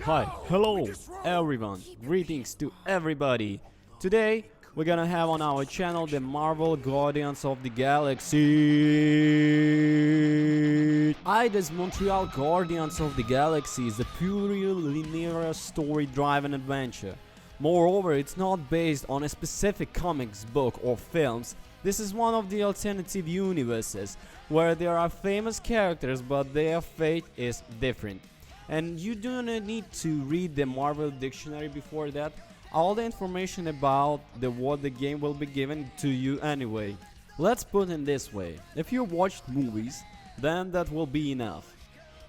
Hi, hello everyone, greetings to everybody. Today we're gonna have on our channel the Marvel Guardians of the Galaxy. IDA's Montreal Guardians of the Galaxy is a purely linear story-driven adventure. Moreover, it's not based on a specific comics book or films. This is one of the alternative universes where there are famous characters but their fate is different. And you do not need to read the Marvel dictionary before that. All the information about what the game will be given to you anyway. Let's put it this way, if you watched movies, then that will be enough.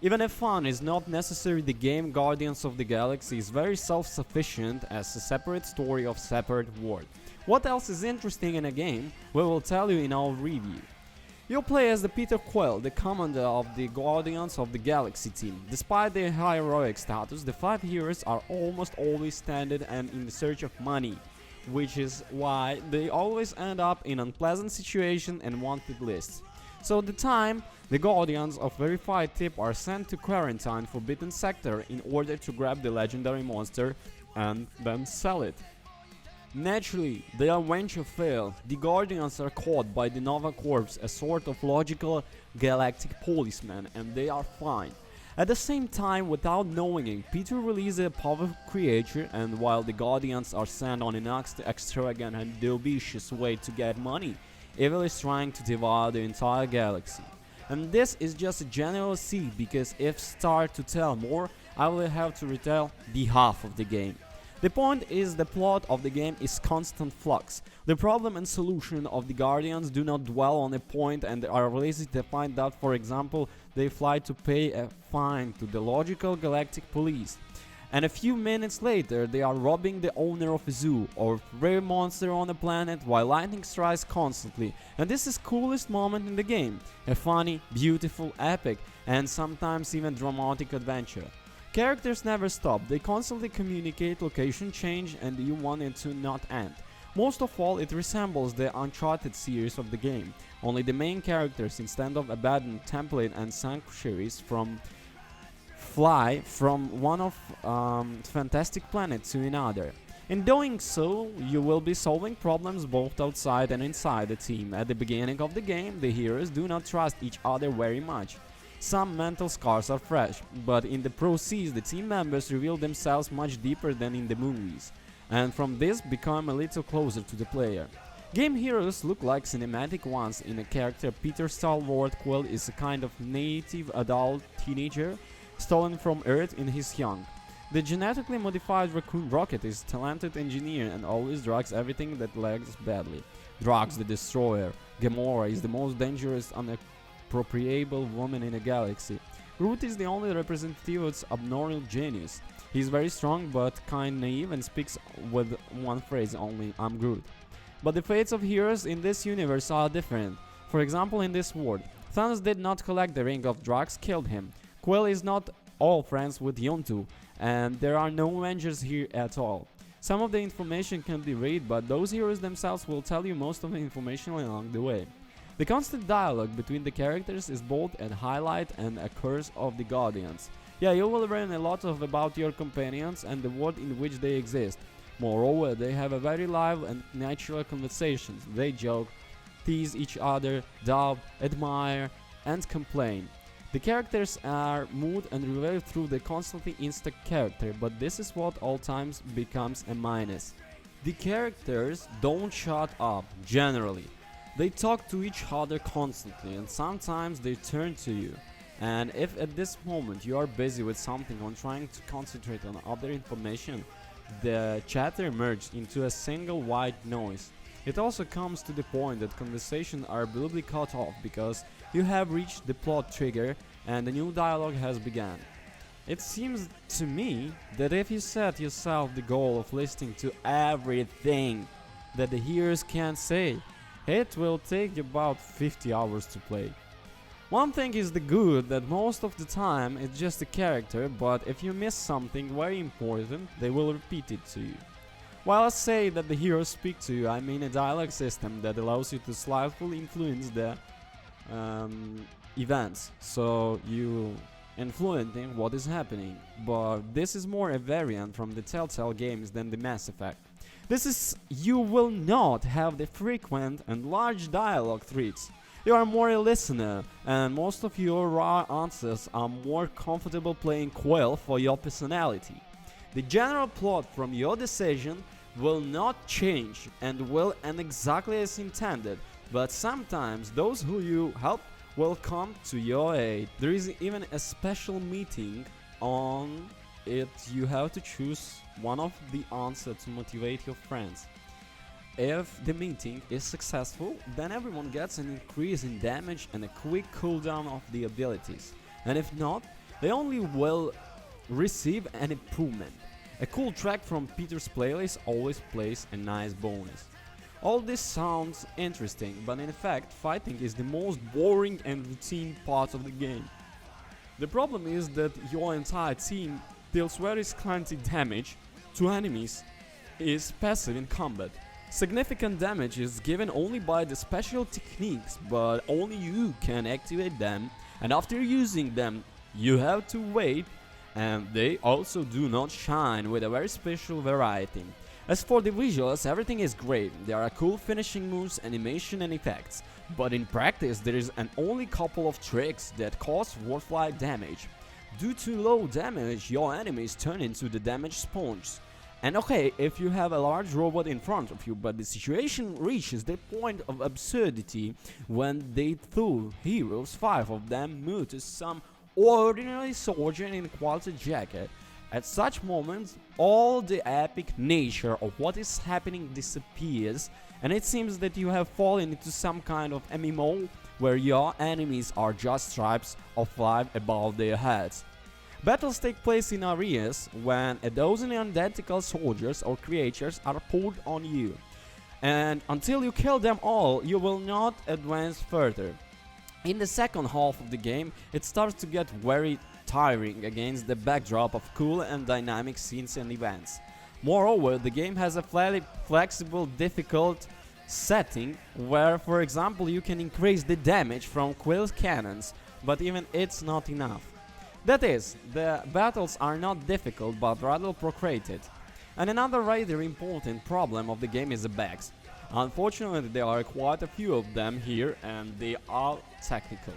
Even if fun is not necessary, the game Guardians of the Galaxy is very self-sufficient as a separate story of separate world. What else is interesting in a game, we will tell you in our review. You'll play as the Peter Quill, the commander of the Guardians of the Galaxy team. Despite their high heroic status, the 5 heroes are almost always stranded and in search of money, which is why they always end up in unpleasant situations and wanted lists. So the time, the Guardians of verified tip are sent to quarantine Forbidden Sector in order to grab the legendary monster and then sell it. Naturally, their venture fails. The Guardians are caught by the Nova Corps, a sort of logical galactic policeman, and they are fine. At the same time, without knowing it, Peter releases a powerful creature, and while the Guardians are sent on an extravagant and ambitious way to get money, Evil is trying to devour the entire galaxy. And this is just a general seed, because if start to tell more, I will have to retell the half of the game. The point is the plot of the game is constant flux. The problem and solution of the Guardians do not dwell on a point and are lazy to find out. For example, they fly to pay a fine to the logical galactic police. And a few minutes later they are robbing the owner of a zoo or rare monster on a planet while lightning strikes constantly. And this is coolest moment in the game. A funny, beautiful, epic and sometimes even dramatic adventure. Characters never stop, they constantly communicate, location change, and you want it to not end. Most of all, it resembles the Uncharted series of the game, only the main characters, instead of abandoned template and sanctuaries, fly from one of fantastic planet to another. In doing so, you will be solving problems both outside and inside the team. At the beginning of the game, the heroes do not trust each other very much. Some mental scars are fresh, but in the process the team members reveal themselves much deeper than in the movies, and from this become a little closer to the player. Game heroes look like cinematic ones. In a character, Peter Stalwart Quill is a kind of native adult teenager stolen from Earth in his young. The genetically modified Raccoon Rocket is a talented engineer and always drugs everything that lags badly. Drugs the Destroyer. Gamora is the most dangerous appropriable woman in a galaxy. Groot is the only representative of abnormal genius. He is very strong but kind naive and speaks with one phrase only, I'm Groot. But the fates of heroes in this universe are different. For example, in this world, Thanos did not collect the Ring of Drugs, killed him. Quill is not all friends with Yondu, and there are no Avengers here at all. Some of the information can be read, but those heroes themselves will tell you most of the information along the way. The constant dialogue between the characters is both a highlight and a curse of the Guardians. Yeah, you will learn a lot about your companions and the world in which they exist. Moreover, they have a very live and natural conversations. They joke, tease each other, doubt, admire, and complain. The characters are moved and revealed through the constantly instant character, but this is what all times becomes a minus. The characters don't shut up, generally. They talk to each other constantly and sometimes they turn to you. And if at this moment you are busy with something or trying to concentrate on other information, the chatter merges into a single white noise. It also comes to the point that conversations are abruptly cut off because you have reached the plot trigger and a new dialogue has begun. It seems to me that if you set yourself the goal of listening to everything that the heroes can say, it will take about 50 hours to play. One thing is the good that most of the time it's just a character, but if you miss something very important, they will repeat it to you. While I say that the heroes speak to you, I mean a dialogue system that allows you to slightly influence the events, so you influencing what is happening, but this is more a variant from the Telltale games than the Mass Effect. This is you will not have the frequent and large dialogue threads. You are more a listener, and most of your raw answers are more comfortable playing Quill for your personality. The general plot from your decision will not change and will end exactly as intended, but sometimes those who you help will come to your aid. There is even a special meeting on it. You have to choose one of the answers to motivate your friends. If the meeting is successful, then everyone gets an increase in damage and a quick cooldown of the abilities. And if not, they only will receive an improvement. A cool track from Peter's playlist always plays a nice bonus. All this sounds interesting, but in fact, fighting is the most boring and routine part of the game. The problem is that your entire team deals very scanty damage to enemies, is passive in combat. Significant damage is given only by the special techniques, but only you can activate them, and after using them, you have to wait, and they also do not shine with a very special variety. As for the visuals, everything is great. There are cool finishing moves, animation and effects, but in practice there is an only couple of tricks that cause worthwhile damage. Due to low damage, your enemies turn into the damage sponge. And okay, if you have a large robot in front of you, but the situation reaches the point of absurdity when they two heroes, 5 of them, move to some ordinary soldier in a quilted jacket. At such moments, all the epic nature of what is happening disappears, and it seems that you have fallen into some kind of MMO where your enemies are just stripes of light above their heads. Battles take place in areas when a dozen identical soldiers or creatures are poured on you, and until you kill them all, you will not advance further. In the second half of the game, it starts to get very tiring against the backdrop of cool and dynamic scenes and events. Moreover, the game has a fairly flexible, difficult setting where, for example, you can increase the damage from Quill's cannons, but even it's not enough. That is, the battles are not difficult but rather protracted. And another rather important problem of the game is the bugs. Unfortunately, there are quite a few of them here, and they are technical.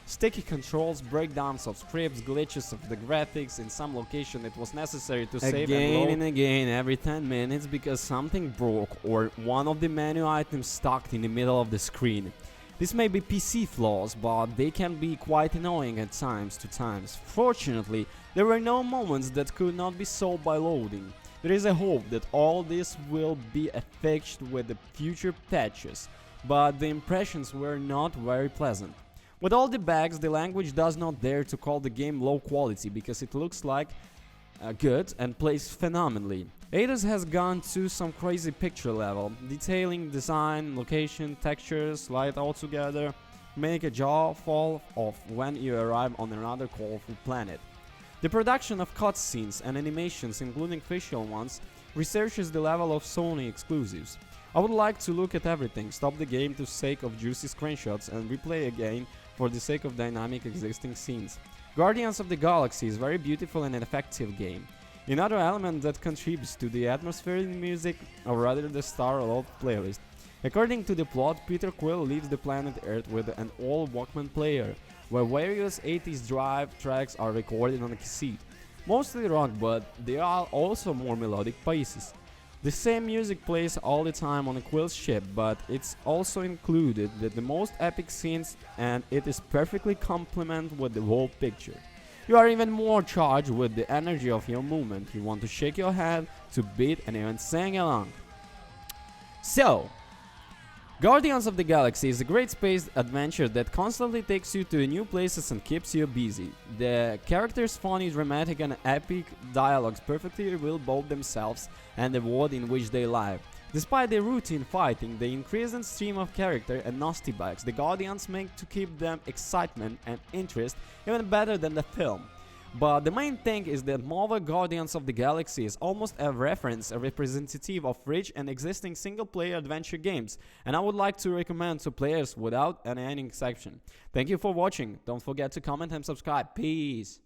Sticky controls, breakdowns of scripts, glitches of the graphics. In some location it was necessary to save again and again every 10 minutes because something broke or one of the menu items stuck in the middle of the screen. This may be PC flaws, but they can be quite annoying at times. Fortunately, there were no moments that could not be solved by loading. There is a hope that all this will be fixed with the future patches, but the impressions were not very pleasant. With all the bugs, the language does not dare to call the game low quality because it looks like good and plays phenomenally. Eidos has gone to some crazy picture level, detailing design, location, textures, light altogether, make a jaw fall off when you arrive on another colorful planet. The production of cutscenes and animations, including facial ones, researches the level of Sony exclusives. I would like to look at everything, stop the game to sake of juicy screenshots and replay again for the sake of dynamic existing scenes. Guardians of the Galaxy is very beautiful and an effective game. Another element that contributes to the atmosphere in music, or rather the star-loved playlist. According to the plot, Peter Quill leaves the planet Earth with an old Walkman player, where various 80s drive tracks are recorded on a cassette. Mostly rock, but there are also more melodic pieces. The same music plays all the time on a Quill's ship, but it's also included with the most epic scenes and it is perfectly complement with the whole picture. You are even more charged with the energy of your movement. You want to shake your head, to beat and even sing along. So, Guardians of the Galaxy is a great space adventure that constantly takes you to new places and keeps you busy. The characters' funny, dramatic and epic dialogues perfectly reveal both themselves and the world in which they live. Despite their routine fighting, the increasing stream of character and nasty bugs the Guardians make to keep them excitement and interest even better than the film. But the main thing is that Marvel Guardians of the Galaxy is almost a reference, a representative of rich and existing single-player adventure games, and I would like to recommend to players without any exception. Thank you for watching. Don't forget to comment and subscribe. Peace.